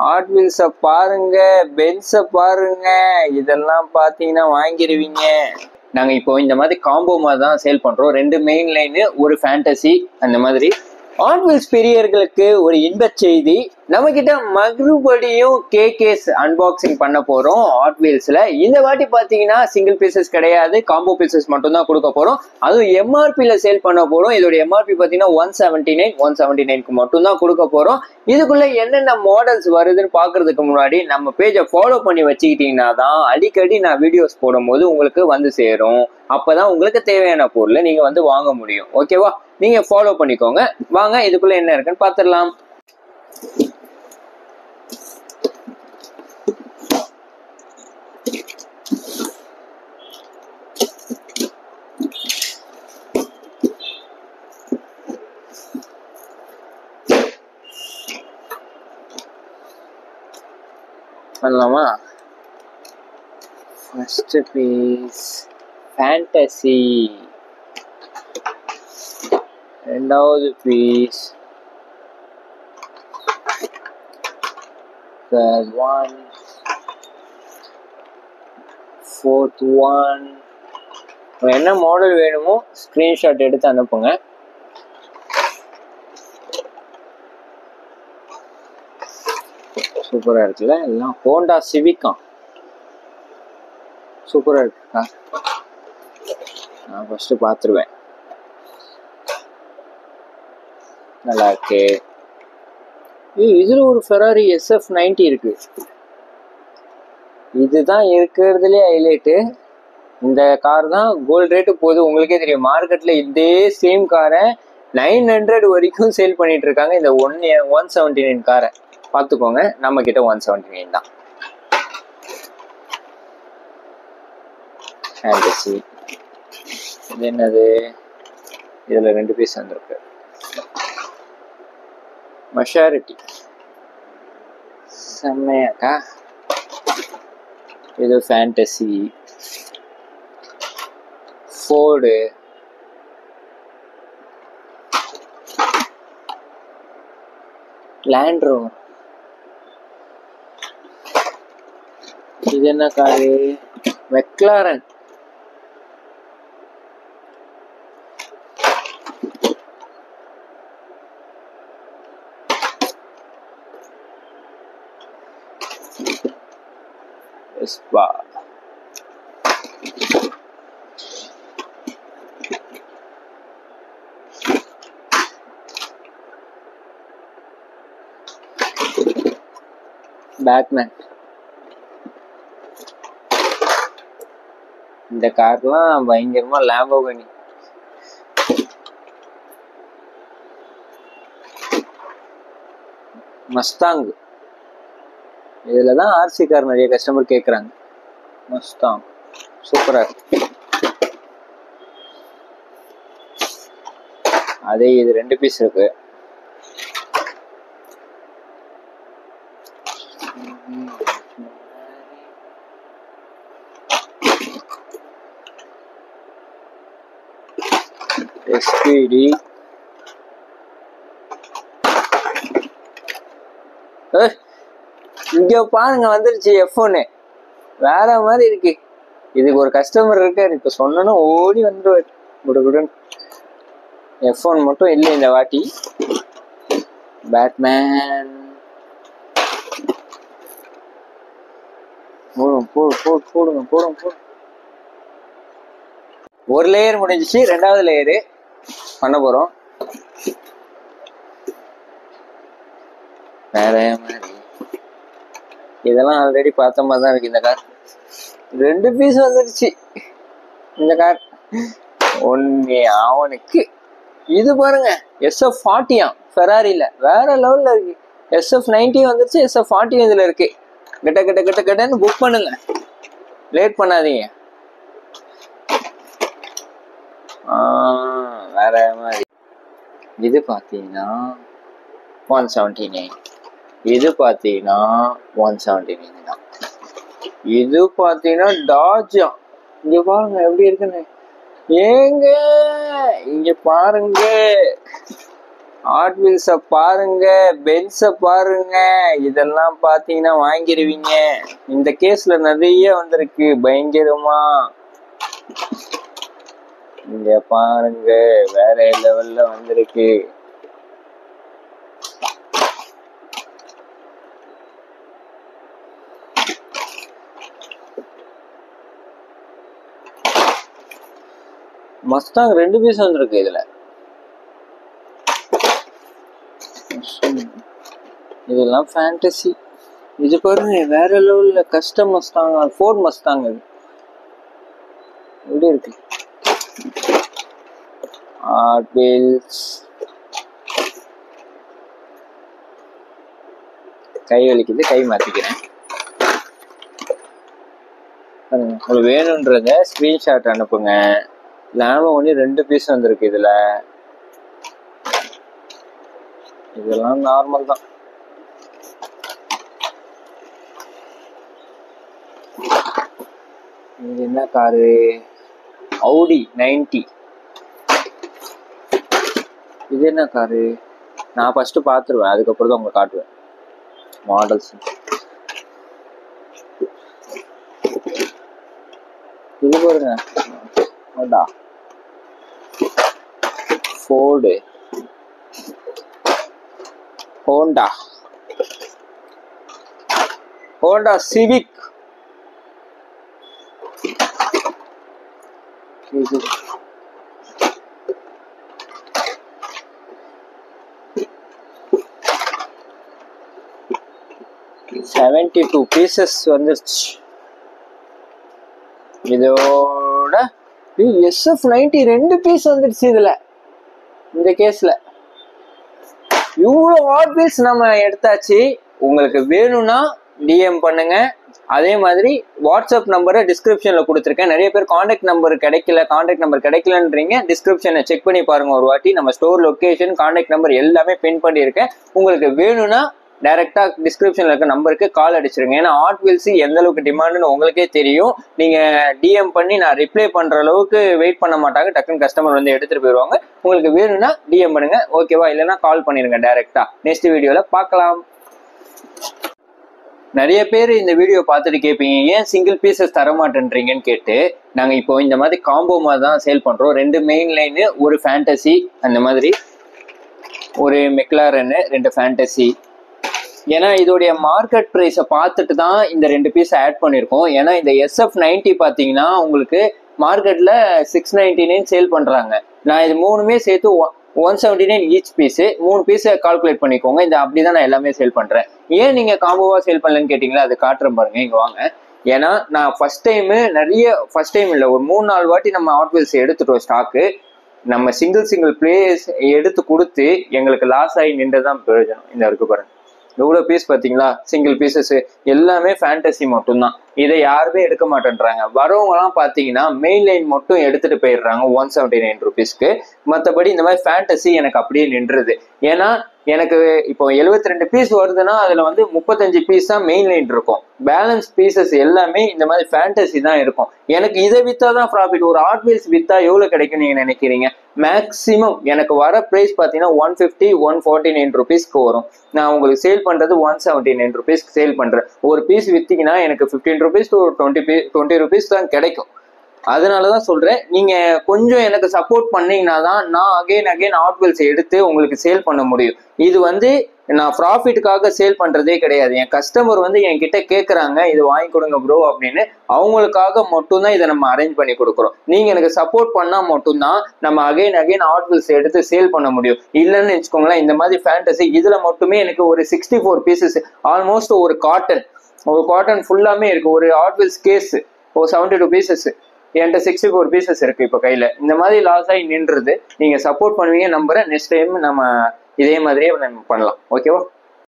Hot வீல்ஸை பாருங்க, பென்ஸை பாருங்க, இதெல்லாம் பார்த்தீங்கன்னா வாங்கிடுவீங்க. நாங்கள் இப்போ இந்த மாதிரி காம்போ மாதிரி தான் சேல் பண்ணுறோம். 2 மெயின் லைனு, ஒரு ஃபேண்டசி, அந்த மாதிரி. ஹாட் வீல்ஸ் பிரியர்களுக்கு ஒரு இன்பச் செய்தி, நம்ம கிட்ட மறுபடியும் கேஸ் அன்பாக்சிங் பண்ண போறோம் ஹாட் வீல்ஸ்ல. இந்த வாட்டி பாத்தீங்கன்னா சிங்கிள் பீசஸ் கிடையாது, காம்போ பீசஸ் மட்டும் தான் கொடுக்க போறோம். அதுவும் எம்ஆர்பில சேல் பண்ண போறோம். இதோட எம்ஆர்பி பாத்தீங்கன்னா 179 மட்டும் தான் கொடுக்க போறோம். இதுக்குள்ள என்னென்ன மாடல்ஸ் வருதுன்னு பாக்குறதுக்கு முன்னாடி நம்ம பேஜை ஃபாலோ பண்ணி வச்சுக்கிட்டீங்கன்னா தான் அடிக்கடி நான் வீடியோஸ் போடும் போது உங்களுக்கு வந்து சேரும். அப்பதான் உங்களுக்கு தேவையான பொருளை நீங்க வந்து வாங்க முடியும். ஓகேவா? நீங்க ஃபாலோ பண்ணிக்கோங்க. வாங்க இதுக்குள்ள என்ன இருக்குன்னு பாத்துடலாம். பண்ணலாமா? ஃபர்ஸ்ட் பீஸ் ஃபேண்டசி, ரெண்டாவது piece third one, fourth one. என்ன மாடல் வேணுமோ ஸ்கிரீன்ஷாட் எடுத்து அனுப்புங்க. சூப்பரா இருக்குல்ல, எல்லாம் ஹோண்டா சிவிக்கா சூப்பரா இருக்கா? நான் ஃபர்ஸ்ட் பாத்துருவேன். நல்லா இருக்கு. இதுல ஒரு ஃபெராரி SF90 இருக்கு. இதுதான் இருக்கிறதுலே ஹைலைட்டு. இந்த கார் தான் கோல்ட் ரேட்டு போகுது. உங்களுக்கே தெரியும், மார்க்கெட்ல இதே சேம் காரை 900 வரைக்கும் சேல் பண்ணிட்டு இருக்காங்க. இந்த 179 காரை பார்த்துக்கோங்க. நம்ம கிட்ட 179 தான். ஃபேண்டசி இது என்னது? இதுல 2 பீஸ் வந்திருக்கு. மெஷாரிட்டி செம்மையாக்கா. இது ஃபேண்டசி, ஃபோர்டு, லேண்ட் ரோவர். இது என்ன காரு? மெக்லாரன். Vespa. பேட்மேன். இந்த கார்லாம் பயங்கரமா லாம்போகினி. மஸ்டாங். இதுலதான் ஆர்சி கார் நிறைய கஸ்டமர் கேக்குறாங்க. மஸ்டாங் சூப்பரா இருக்கு. அதே இது 2 பீஸ் இருக்கு. SPD. இங்க பாருங்க, வந்துருச்சு F1. வேற மாதிரி இருக்கு. இதுக்கு ஒரு கஸ்டமர் இருக்காரு, இப்ப சொன்னா ஓடி வந்துருவாரு குடுகுடன். F1 மட்டும் இல்லை இந்த வாட்டி. பேட்மேன். போடுங்க. ஒரு லேயர் முடிஞ்சிச்சு, 2வது லேயரு பண்ண போறோம். வேற மாதிரி இதெல்லாம் ஆல்ரெடி பார்த்த மாதிரி தான் இருக்கு. இந்த கார் 2 பீஸ் வந்துருச்சு. இந்த கார் ஒன்னே அவனுக்கு. இது பாருங்க, SF40 ஃபெராரில வேற லெவல்ல இருக்கு. SF90 வந்துருச்சு, SF40 இதுல இருக்கு. கட்டன்னு புக் பண்ணுங்க, லேட் பண்ணாதீங்க. வேற மாதிரி. இது பாத்தீங்கன்னா 179. இது பாத்தீங்கன்னா 179 தான். இது பாத்தீங்கன்னா டாஜா. இங்க பாருங்க எப்படி இருக்குன்னு. ஏங்க இங்க பாருங்க, ஹாட் வீல்ஸை பாருங்க, பென்ஸை பாருங்க, இதெல்லாம் பார்த்தீங்கன்னா வாங்கிடுவீங்க. இந்த கேஸ்ல நிறைய வந்திருக்கு பயங்கரமா. இங்க பாருங்க, வேற லெவல்ல வந்திருக்கு. மஸ்டாங் 2 பீஸ் வந்திருக்கு இதுல. இதெல்லாம் ஃபேண்டசி. இது பாருங்க, வேற லெவல்ல கஸ்டம் மஸ்டாங், ஃபோர்ட் மஸ்டாங். இது எப்படி இருக்கு? Hot wheels. கை வலிக்குது, கை மாத்திக்கிறேன். உங்களுக்கு வேணும்ன்றத ஸ்கிரீன்ஷாட் அனுப்புங்க. லாமோ ஒன்று 2 பீஸ் வந்திருக்கு இதுல. இதெல்லாம் நார்மல் தான். இது என்ன காரு? Audi 90. இது என்ன காரு? நான் ஃபர்ஸ்ட் பார்த்துருவேன், அதுக்கப்புறம் தான் உங்களுக்கு காட்டுவேன் மாடல்ஸ். இது பாருங்க, ஃபோர்டு, ஹோண்டா சிவிக். இது $72 pieces வந்துருச்சு. இதோட SF90 2 பீஸ் வந்துருச்சு இதுல. இந்த கேஸ்ல இவ்வளவு ஹாட் வீல்ஸ் நம்ம எடுத்தாச்சு. உங்களுக்கு வேணும்னா DM பண்ணுங்க. அதே மாதிரி வாட்ஸ்அப் நம்பரை டிஸ்கிரிப்ஷன்ல கொடுத்துருக்கேன். நிறைய பேர் கான்டாக்ட் நம்பர் கிடைக்கலன்றீங்க. டிஸ்கிரிப்ஷனை செக் பண்ணி பாருங்க ஒரு வாட்டி. நம்ம ஸ்டோர் லொகேஷன், கான்டாக்ட் நம்பர் எல்லாமே பின் பண்ணியிருக்கேன். உங்களுக்கு வேணும்னா டைரக்டா டிஸ்கிரிப்ஷன்ல இருக்க நம்பருக்கு கால் அடிச்சிருங்க. ஏன்னா ஹாட் வீல்ஸ் எந்த அளவுக்கு டிமாண்டுன்னு உங்களுக்கே தெரியும். நீங்க DM பண்ணி நான் ரிப்ளை பண்ற அளவுக்கு வெயிட் பண்ண மாட்டாங்க. டக்குன்னு கஸ்டமர் வந்து எடுத்துட்டு போயிடுவாங்க. உங்களுக்கு வேணும்னா DM பண்ணுங்க, ஓகேவா? இல்லைன்னா கால் பண்ணிருங்க டைரக்டா. நெக்ஸ்ட் வீடியோல பார்க்கலாம். நிறைய பேர் இந்த வீடியோ பார்த்துட்டு கேட்பீங்க, ஏன் சிங்கிள் பீசஸ் தர மாட்டேன்றீங்கன்னு கேட்டு. நாங்க இப்போ இந்த மாதிரி காம்போ மாதிரி தான் சேல் பண்றோம். 2 மெயின் லைனு, ஒரு ஃபேண்டசி, அந்த மாதிரி ஒரு மெக்லாரன், 2 ஃபேண்டசி. ஏன்னா இதோடைய மார்க்கெட் ப்ரைஸை பார்த்துட்டு தான் இந்த 2 பீஸ் ஆட் பண்ணியிருக்கோம். ஏன்னா இந்த SF90 பார்த்தீங்கன்னா உங்களுக்கு மார்க்கெட்டில் 699 சேல் பண்ணுறாங்க. நான் இது 3மே சேர்த்து 179 ஈச் பீஸு. 3 பீஸை கால்குலேட் பண்ணிக்கோங்க. இந்த அப்படி தான் நான் எல்லாமே சேல் பண்ணுறேன். ஏன் நீங்கள் காம்போவாக சேல் பண்ணலன்னு கேட்டிங்களா? அது காட்டுறேன் பாருங்க, இங்கே வாங்க. ஏன்னா நான் ஃபர்ஸ்ட் டைம் இல்லை, ஒரு 3-4 வாட்டி நம்ம ஹாட் வீல்ஸ் எடுத்துட்டோம் ஸ்டாக்கு. நம்ம சிங்கிள் பிளேஸ் எடுத்து கொடுத்து எங்களுக்கு லாஸ் ஆகி நின்றுதான் பிரயோஜனம். இந்த இருக்கு பாருங்க, எவ்வளவு பீஸ் பாத்தீங்களா? சிங்கிள் பீசஸ் எல்லாமே ஃபேண்டசி மட்டும்தான். இதை யாருமே எடுக்க மாட்டேன்றாங்க. வரவங்க எல்லாம் பாத்தீங்கன்னா மெயின் லைன் மட்டும் எடுத்துட்டு போயிடுறாங்க 179 rupeesக்கு. மற்றபடி இந்த மாதிரி ஃபேண்டசி எனக்கு அப்படியே நின்றுது. ஏன்னா எனக்கு இப்போ 72 பீஸ் வருதுன்னா அதுல வந்து 35 பீஸ் தான் மெயின் லைன் இருக்கும். பேலன்ஸ் பீசஸ் எல்லாமே இந்த மாதிரி ஃபேண்டசி தான் இருக்கும். எனக்கு இதை வித்தாதான் ப்ராஃபிட். ஒரு ஹாட் வீல்ஸ் வித்தா எவ்வளவு கிடைக்கும் நீங்க நினைக்கிறீங்க? மேக்சிமம் எனக்கு வர பிரைஸ் பாத்தீங்கன்னா 150-149 rupeesக்கு வரும். நான் உங்களுக்கு சேல் பண்றது 179 rupeesக்கு சேல் பண்றேன். ஒரு பீஸ் வித்தீங்கன்னா எனக்கு 15 rupees to 20 rupees தான் கிடைக்கும். அதனாலதான் சொல்றேன், நீங்க கொஞ்சம் எனக்கு சப்போர்ட் பண்ணீங்கன்னா தான் நான் அகைன் ஹாட் வீல்ஸ் எடுத்து உங்களுக்கு சேல் பண்ண முடியும். இது வந்து நான் ப்ராஃபிட்டுக்காக சேல் பண்றதே கிடையாது. என் கஸ்டமர் வந்து என்கிட்ட கேட்கறாங்க, இது வாங்கி கொடுங்க ப்ரோ அப்படின்னு. அவங்களுக்காக மட்டும்தான் இதை நம்ம அரேஞ்ச் பண்ணி கொடுக்குறோம். நீங்க எனக்கு சப்போர்ட் பண்ணா மட்டும்தான் நம்ம அகைன் ஹாட் வீல்ஸ் எடுத்து சேல் பண்ண முடியும். இல்லைன்னு வச்சுக்கோங்களேன், இந்த மாதிரி ஃபேண்டசி இதுல மட்டுமே எனக்கு ஒரு 64 பீசஸ், ஆல்மோஸ்ட் ஒரு காட்டன் ஃபுல்லாமே இருக்கு. ஒரு ஹாட் வீல்ஸ் கேஸ் ஒரு 72 பீசஸ், என்கிட்ட 64 பீசஸ் இருக்கு இப்போ கையில. இந்த மாதிரி லாஸ் ஆகி நின்றுது. நீங்க சப்போர்ட் பண்ணுவீங்க நம்புறேன். நெக்ஸ்ட் டைம் நம்ம இதே மாதிரியே நம்ம பண்ணலாம். ஓகேவா?